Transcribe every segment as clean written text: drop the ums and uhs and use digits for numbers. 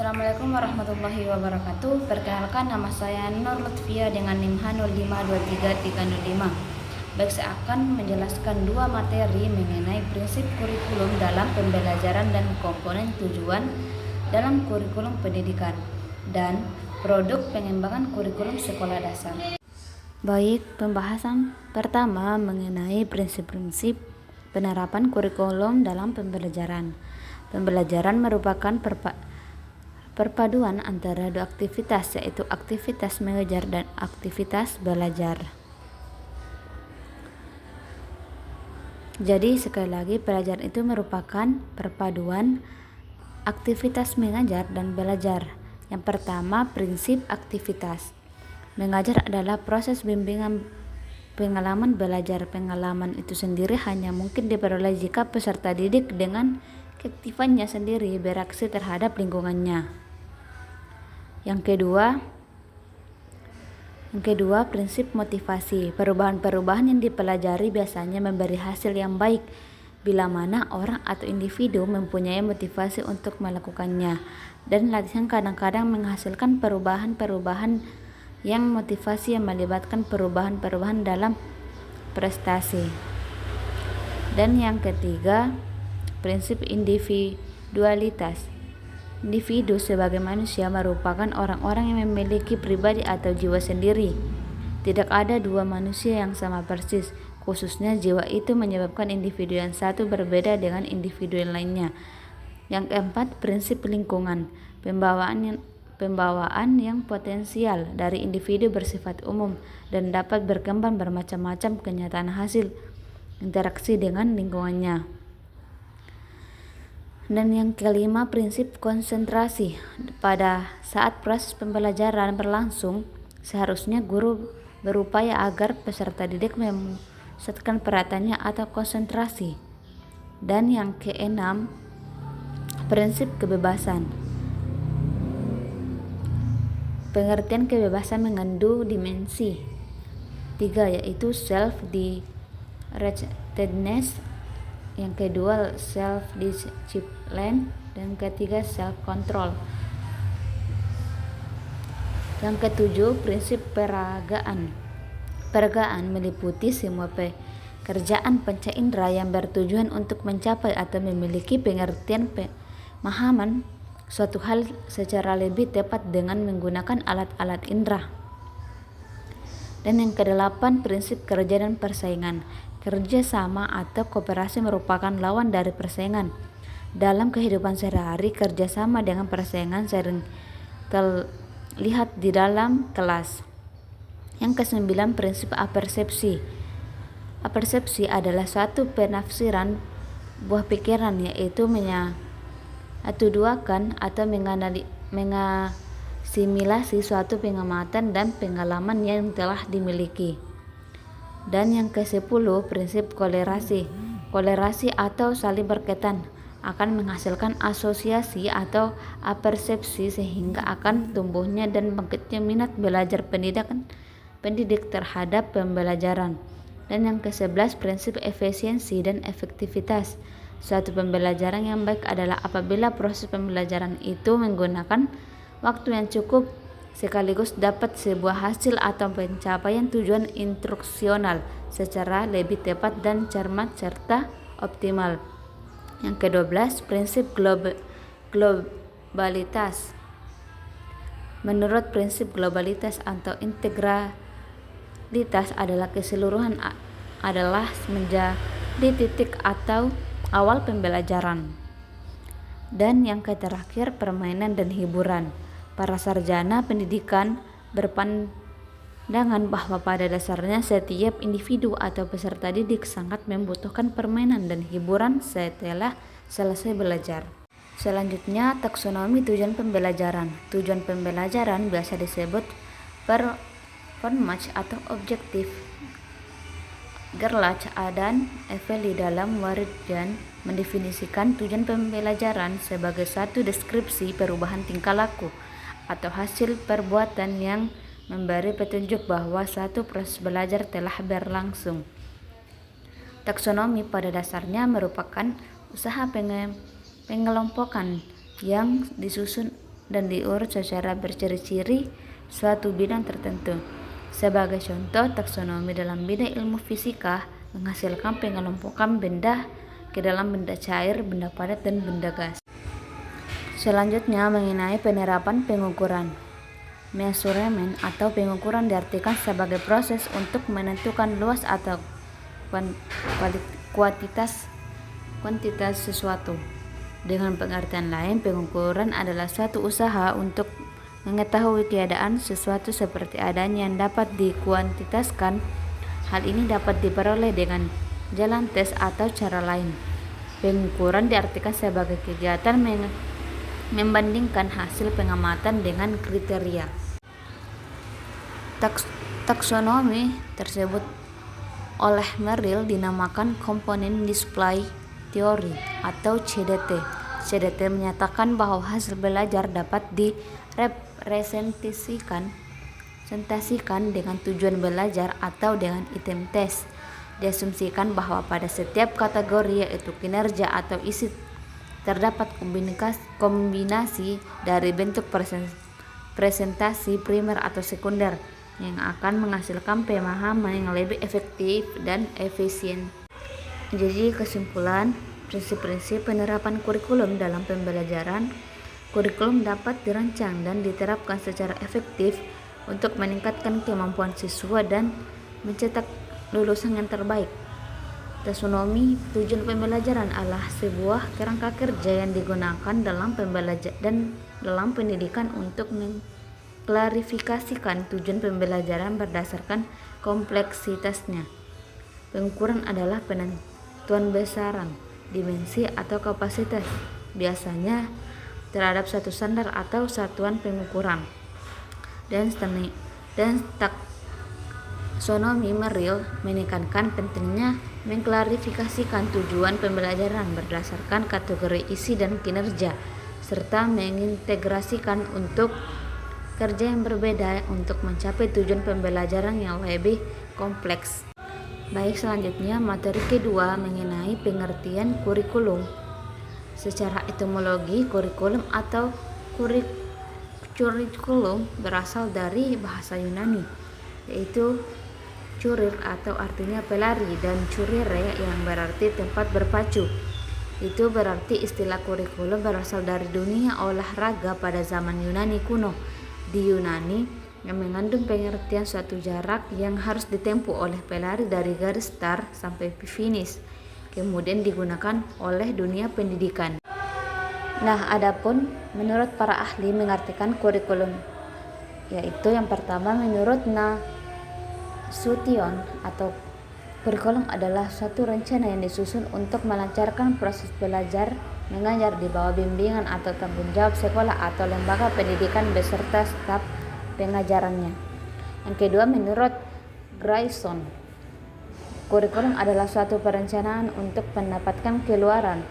Assalamualaikum warahmatullahi wabarakatuh. Perkenalkan, nama saya Nur Lutfia dengan NIM H0523305. Baik, saya akan menjelaskan dua materi mengenai prinsip kurikulum dalam pembelajaran dan komponen tujuan dalam kurikulum pendidikan dan produk pengembangan kurikulum sekolah dasar. Baik, pembahasan pertama mengenai prinsip-prinsip penerapan kurikulum dalam pembelajaran. Pembelajaran merupakan perpaduan antara dua aktivitas, yaitu aktivitas mengajar dan aktivitas belajar. Jadi sekali lagi, pelajaran itu merupakan perpaduan aktivitas mengajar dan belajar. Yang pertama, prinsip aktivitas. Mengajar adalah proses bimbingan pengalaman belajar. Pengalaman itu sendiri hanya mungkin diperoleh jika peserta didik dengan keaktifannya sendiri bereaksi terhadap lingkungannya. Yang kedua, prinsip motivasi. Perubahan-perubahan yang dipelajari biasanya memberi hasil yang baik bila mana orang atau individu mempunyai motivasi untuk melakukannya, dan latihan kadang-kadang menghasilkan perubahan-perubahan yang melibatkan perubahan-perubahan dalam prestasi. Dan yang ketiga, prinsip individualitas. Individu sebagai manusia merupakan orang-orang yang memiliki pribadi atau jiwa sendiri. Tidak ada dua manusia yang sama persis, khususnya jiwa itu menyebabkan individu yang satu berbeda dengan individu yang lainnya. Yang keempat, prinsip lingkungan. Pembawaan yang potensial dari individu bersifat umum dan dapat berkembang bermacam-macam kenyataan hasil interaksi dengan lingkungannya. Dan yang kelima, prinsip konsentrasi. Pada saat proses pembelajaran berlangsung, seharusnya guru berupaya agar peserta didik memusatkan perhatiannya atau konsentrasi. Dan yang keenam, prinsip kebebasan. Pengertian kebebasan mengandung dimensi 3, yaitu self-directedness, yang kedua self-discipline, dan ketiga self-control. Yang ketujuh, prinsip peragaan. Peragaan meliputi semua pekerjaan panca indera yang bertujuan untuk mencapai atau memiliki pengertian pemahaman suatu hal secara lebih tepat dengan menggunakan alat-alat indera. Dan yang kedelapan, prinsip kerja dan persaingan. Kerja sama atau kooperasi merupakan lawan dari persaingan. Dalam kehidupan sehari-hari, kerjasama dengan persaingan sering terlihat di dalam kelas. Yang kesembilan, prinsip apersepsi. Apersepsi adalah suatu penafsiran buah pikiran, yaitu menyatuduakan atau mengasimilasi suatu pengamatan dan pengalaman yang telah dimiliki. Dan yang ke-10, prinsip kolerasi. Kolerasi atau saling berkaitan akan menghasilkan asosiasi atau apersepsi sehingga akan tumbuhnya dan bangkitnya minat belajar pendidik terhadap pembelajaran. Dan yang ke-11, prinsip efisiensi dan efektivitas. Suatu pembelajaran yang baik adalah apabila proses pembelajaran itu menggunakan waktu yang cukup sekaligus dapat sebuah hasil atau pencapaian tujuan instruksional secara lebih tepat dan cermat serta optimal. Yang ke-12, prinsip globalitas. Menurut prinsip globalitas atau integralitas adalah keseluruhan adalah menjadi titik atau awal pembelajaran. Dan yang terakhir, permainan dan hiburan. Para sarjana pendidikan berpandangan bahwa pada dasarnya setiap individu atau peserta didik sangat membutuhkan permainan dan hiburan setelah selesai belajar. Selanjutnya, taksonomi tujuan pembelajaran. Tujuan pembelajaran biasa disebut performance atau objektif. Gerlach dan Evely dalam Waridjan mendefinisikan tujuan pembelajaran sebagai satu deskripsi perubahan tingkah laku atau hasil perbuatan yang memberi petunjuk bahwa suatu proses belajar telah berlangsung. Taksonomi pada dasarnya merupakan usaha pengelompokan yang disusun dan diurut secara berciri-ciri suatu bidang tertentu. Sebagai contoh, taksonomi dalam bidang ilmu fisika menghasilkan pengelompokan benda ke dalam benda cair, benda padat, dan benda gas. Selanjutnya mengenai penerapan pengukuran. Measurement atau pengukuran diartikan sebagai proses untuk menentukan luas atau kuantitas sesuatu. Dengan pengertian lain, pengukuran adalah suatu usaha untuk mengetahui keadaan sesuatu seperti adanya yang dapat dikuantitaskan. Hal ini dapat diperoleh dengan jalan tes atau cara lain. Pengukuran diartikan sebagai kegiatan membandingkan hasil pengamatan dengan kriteria. Taksonomi tersebut oleh Merrill dinamakan Component Display Theory atau CDT. CDT menyatakan bahwa hasil belajar dapat direpresentasikan dengan tujuan belajar atau dengan item tes. Diasumsikan bahwa pada setiap kategori, yaitu kinerja atau isi, terdapat kombinasi dari bentuk presentasi primer atau sekunder yang akan menghasilkan pemahaman yang lebih efektif dan efisien. Jadi kesimpulan, prinsip-prinsip penerapan kurikulum dalam pembelajaran. Kurikulum dapat dirancang dan diterapkan secara efektif untuk meningkatkan kemampuan siswa dan mencetak lulusan yang terbaik. Taksonomi tujuan pembelajaran adalah sebuah kerangka kerja yang digunakan dalam pendidikan untuk mengklarifikasikan tujuan pembelajaran berdasarkan kompleksitasnya. Pengukuran adalah penentuan besaran, dimensi, atau kapasitas, biasanya terhadap satu standar atau satuan pengukuran. Dan taksonomi Merrill menekankan pentingnya mengklarifikasikan tujuan pembelajaran berdasarkan kategori isi dan kinerja, serta mengintegrasikan untuk kerja yang berbeda untuk mencapai tujuan pembelajaran yang lebih kompleks. Baik, selanjutnya materi kedua mengenai pengertian kurikulum. Secara etimologi, kurikulum atau curriculum berasal dari bahasa Yunani, yaitu curir atau artinya pelari, dan curire yang berarti tempat berpacu. Itu berarti istilah kurikulum berasal dari dunia olahraga pada zaman Yunani kuno. Di Yunani, yang mengandung pengertian suatu jarak yang harus ditempuh oleh pelari dari garis start sampai finish, kemudian digunakan oleh dunia pendidikan. Nah, adapun menurut para ahli mengartikan kurikulum, yaitu yang pertama menurut Nasution atau kurikulum adalah suatu rencana yang disusun untuk melancarkan proses belajar mengajar di bawah bimbingan atau tanggung jawab sekolah atau lembaga pendidikan beserta staf pengajarannya. Yang kedua, menurut Grayson, kurikulum adalah suatu perencanaan untuk mendapatkan keluaran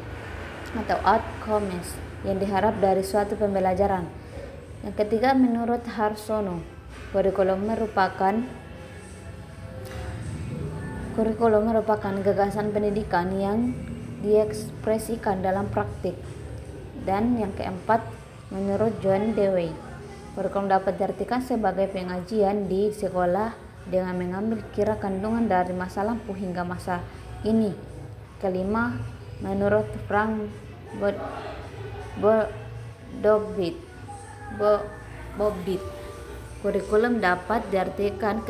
atau outcomes yang diharap dari suatu pembelajaran. Yang ketiga, menurut Harsono, kurikulum merupakan gagasan pendidikan yang diekspresikan dalam praktik. Dan yang keempat, menurut John Dewey, kurikulum dapat diartikan sebagai pengajian di sekolah dengan mengambil kira kandungan dari masa lampau hingga masa ini. Kelima, menurut Frank Bobbitt, kurikulum dapat diartikan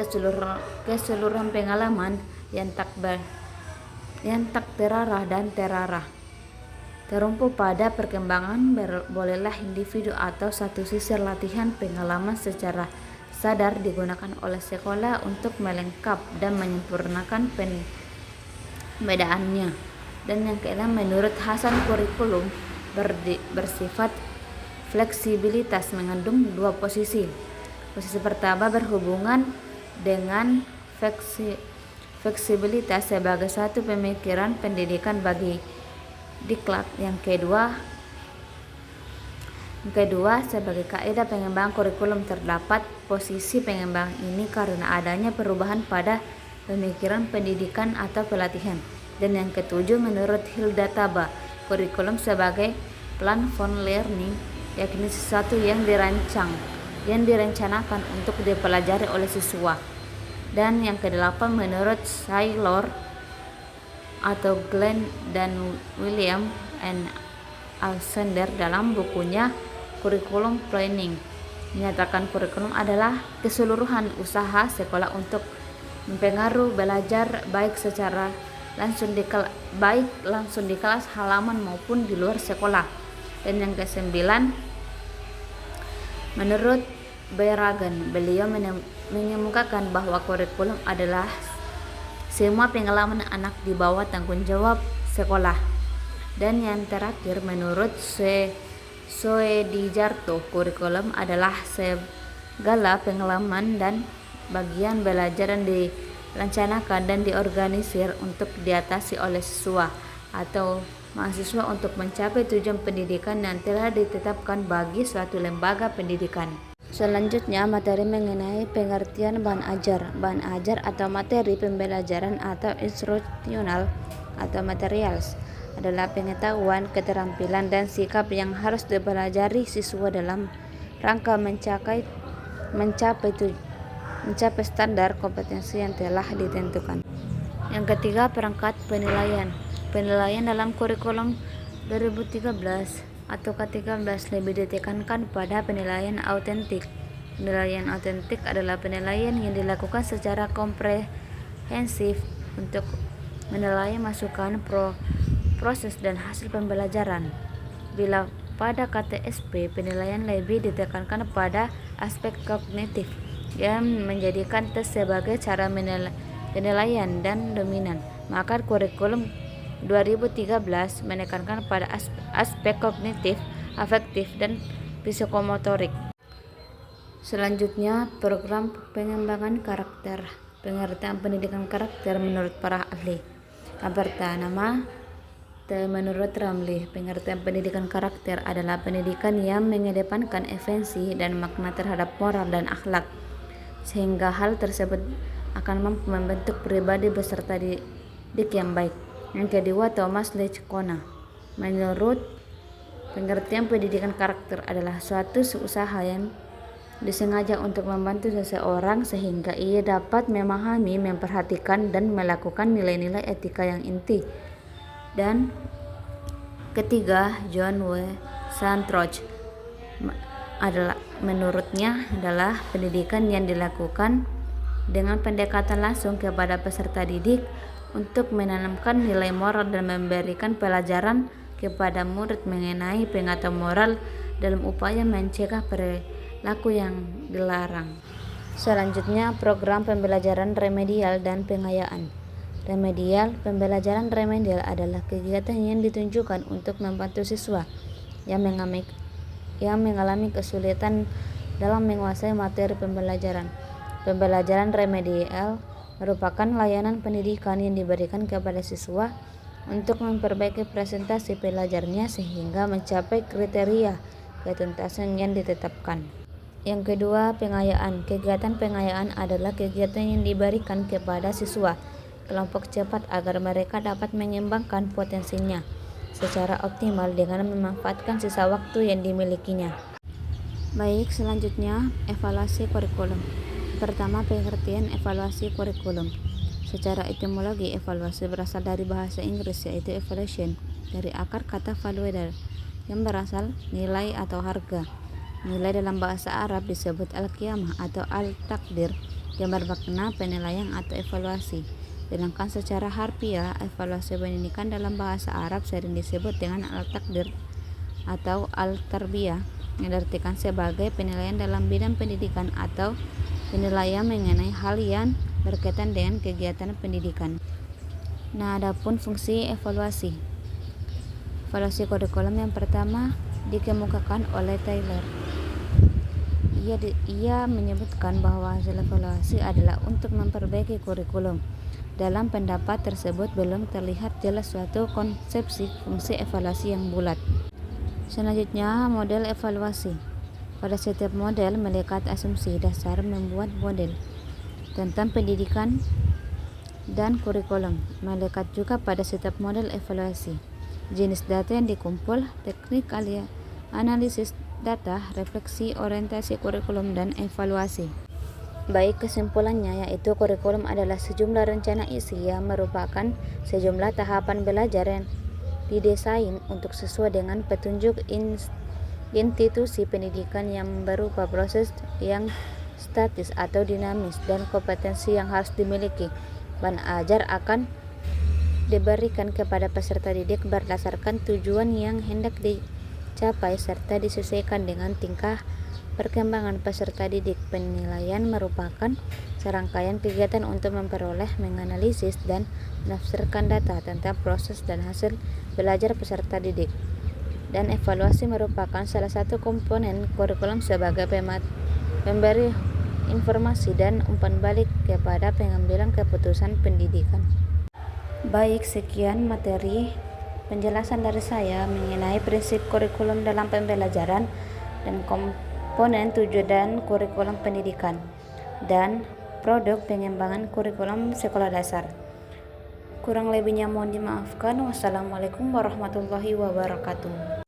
keseluruhan pengalaman yang tak terarah dan terarah, terumpu pada perkembangan bolehlah individu atau satu sisi latihan pengalaman secara sadar digunakan oleh sekolah untuk melengkap dan menyempurnakan pembedaannya. Dan yang keenam, menurut Hasan, kurikulum bersifat fleksibilitas, mengandung dua posisi. Posisi pertama berhubungan dengan fleksibilitas sebagai satu pemikiran pendidikan bagi diklat. Yang kedua sebagai kaidah pengembangan kurikulum. Terdapat posisi pengembang ini karena adanya perubahan pada pemikiran pendidikan atau pelatihan. Dan yang ketujuh, menurut Hilda Taba, kurikulum sebagai platform learning yakni sesuatu yang direncanakan untuk dipelajari oleh siswa. Dan yang kedelapan, menurut Saylor atau Glenn dan William N. Alexander dalam bukunya Curriculum Planning, menyatakan kurikulum adalah keseluruhan usaha sekolah untuk mempengaruhi belajar baik secara langsung di kelas halaman maupun di luar sekolah. Dan yang kesembilan, menurut Beragan, beliau mengemukakan bahwa kurikulum adalah semua pengalaman anak di bawah tanggung jawab sekolah. Dan yang terakhir, menurut Soedijarto, kurikulum adalah segala pengalaman dan bagian belajar yang direncanakan dan diorganisir untuk diatasi oleh siswa atau mahasiswa untuk mencapai tujuan pendidikan yang telah ditetapkan bagi suatu lembaga pendidikan. Selanjutnya, materi mengenai pengertian bahan ajar. Bahan ajar atau materi pembelajaran atau instructional atau materials adalah pengetahuan, keterampilan, dan sikap yang harus dipelajari siswa dalam rangka mencapai standar kompetensi yang telah ditentukan. Yang ketiga, perangkat penilaian. Penilaian dalam kurikulum 2013 atau K13 lebih ditekankan pada penilaian autentik. Penilaian autentik adalah penilaian yang dilakukan secara komprehensif untuk menilai masukan, proses dan hasil pembelajaran. Bila pada KTSP, penilaian lebih ditekankan pada aspek kognitif yang menjadikan tes sebagai cara penilaian dan dominan, maka kurikulum 2013 menekankan pada aspek kognitif, afektif, dan psikomotorik. Selanjutnya, program pengembangan karakter. Pengertian pendidikan karakter menurut para ahli. Yang pertama, menurut Ramli, pengertian pendidikan karakter adalah pendidikan yang mengedepankan esensi dan makna terhadap moral dan akhlak, sehingga hal tersebut akan mampu membentuk pribadi beserta didik yang baik. Yang kedua, Thomas Lechkona. Menurut pengertian pendidikan karakter adalah suatu usaha yang disengaja untuk membantu seseorang sehingga ia dapat memahami, memperhatikan, dan melakukan nilai-nilai etika yang inti. Dan ketiga, John W. Santroch menurutnya adalah pendidikan yang dilakukan dengan pendekatan langsung kepada peserta didik untuk menanamkan nilai moral dan memberikan pelajaran kepada murid mengenai pengetahuan moral dalam upaya mencegah perilaku yang dilarang. Selanjutnya, program pembelajaran remedial dan pengayaan. Pembelajaran remedial adalah kegiatan yang ditunjukkan untuk membantu siswa yang mengalami kesulitan dalam menguasai materi pembelajaran. Pembelajaran remedial merupakan layanan pendidikan yang diberikan kepada siswa untuk memperbaiki presentasi pelajarnya sehingga mencapai kriteria ketuntasan yang ditetapkan. Yang kedua, pengayaan. Kegiatan pengayaan adalah kegiatan yang diberikan kepada siswa kelompok cepat agar mereka dapat mengembangkan potensinya secara optimal dengan memanfaatkan sisa waktu yang dimilikinya. Baik, selanjutnya evaluasi kurikulum. Pertama, pengertian evaluasi kurikulum. Secara etimologi, evaluasi berasal dari bahasa Inggris yaitu evaluation, dari akar kata valuer yang berasal nilai atau harga. Nilai dalam bahasa Arab disebut al-qiyamah atau al-takdir yang bermakna penilaian atau evaluasi. Sedangkan secara harfiah, evaluasi pendidikan dalam bahasa Arab sering disebut dengan al-takdir atau al-tarbiyah, yang diartikan sebagai penilaian dalam bidang pendidikan atau penilaian mengenai hal yang berkaitan dengan kegiatan pendidikan. Nah, adapun fungsi evaluasi. Evaluasi kurikulum yang pertama dikemukakan oleh Taylor. Ia menyebutkan bahwa hasil evaluasi adalah untuk memperbaiki kurikulum. Dalam pendapat tersebut belum terlihat jelas suatu konsepsi fungsi evaluasi yang bulat. Selanjutnya, model evaluasi. Pada setiap model melekat asumsi dasar membuat model tentang pendidikan dan kurikulum. Melekat juga pada setiap model evaluasi jenis data yang dikumpul, teknik analisis data, refleksi, orientasi kurikulum, dan evaluasi. Baik, kesimpulannya yaitu kurikulum adalah sejumlah rencana isi yang merupakan sejumlah tahapan belajar yang didesain untuk sesuai dengan petunjuk institusi pendidikan yang berupa proses yang statis atau dinamis dan kompetensi yang harus dimiliki. Bahan ajar akan diberikan kepada peserta didik berdasarkan tujuan yang hendak dicapai serta disesuaikan dengan tingkah perkembangan peserta didik. Penilaian merupakan serangkaian kegiatan untuk memperoleh, menganalisis, dan menafsirkan data tentang proses dan hasil belajar peserta didik. Dan evaluasi merupakan salah satu komponen kurikulum sebagai pemberi informasi dan umpan balik kepada pengambilan keputusan pendidikan. Baik, sekian materi penjelasan dari saya mengenai prinsip kurikulum dalam pembelajaran dan komponen tujuan kurikulum pendidikan dan produk pengembangan kurikulum sekolah dasar. Kurang lebihnya mohon dimaafkan. Wassalamualaikum warahmatullahi wabarakatuh.